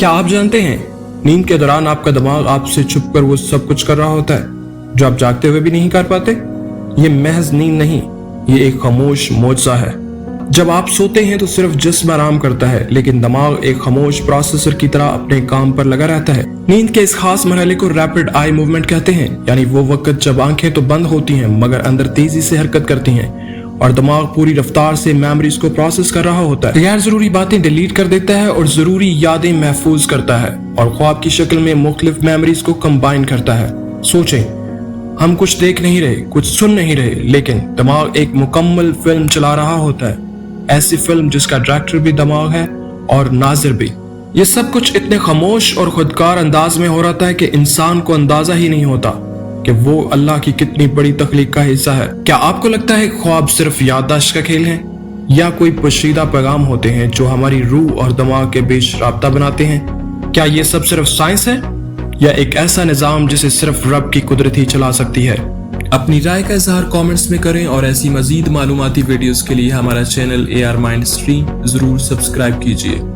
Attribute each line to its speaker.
Speaker 1: क्या आप जानते हैं नींद के दौरान आपका दिमाग आपसे छुप कर वो सब कुछ कर रहा होता है जो आप जागते हुए भी नहीं कर पाते। ये महज नींद नहीं, ये एक खामोश मोजज़ा है। जब आप सोते हैं तो सिर्फ जिस्म आराम करता है, लेकिन दिमाग एक खामोश प्रोसेसर की तरह अपने काम पर लगा रहता है। नींद के इस खास मरहले को रैपिड आई मूवमेंट कहते हैं, यानी वो वक्त जब आंखें तो बंद होती हैं मगर अंदर तेजी से हरकत करती हैं और दिमाग पूरी रफ्तार से मेमोरीज को प्रोसेस कर रहा होता है। गैर जरूरी बातें डिलीट कर देता है और जरूरी यादें महफूज करता है और ख्वाब की शक्ल में मुख्तलिफ मेमोरीज को कंबाइन करता है। सोचें, हम कुछ देख नहीं रहे, कुछ सुन नहीं रहे, लेकिन दिमाग एक मुकम्मल फिल्म चला रहा होता है। ऐसी फिल्म जिसका डायरेक्टर भी दिमाग है और नाज़िर भी। ये सब कुछ इतने खामोश और खुदकार अंदाज में हो रहा है कि इंसान को अंदाजा ही नहीं होता कि वो अल्लाह की कितनी बड़ी तख्लीक का हिस्सा है। क्या आपको लगता है ख्वाब सिर्फ याददाश्त का खेल है या कोई पोशीदा पैगाम होते हैं जो हमारी रूह और दिमाग के बीच राब्ता बनाते हैं? क्या ये सब सिर्फ साइंस है या एक ऐसा निजाम जिसे सिर्फ रब की कुदरत ही चला सकती है? अपनी राय का इजहार कमेंट्स में करें और ऐसी मजीद मालूमाती वीडियोस के लिए हमारा चैनल AR Mind Stream जरूर सब्सक्राइब कीजिए।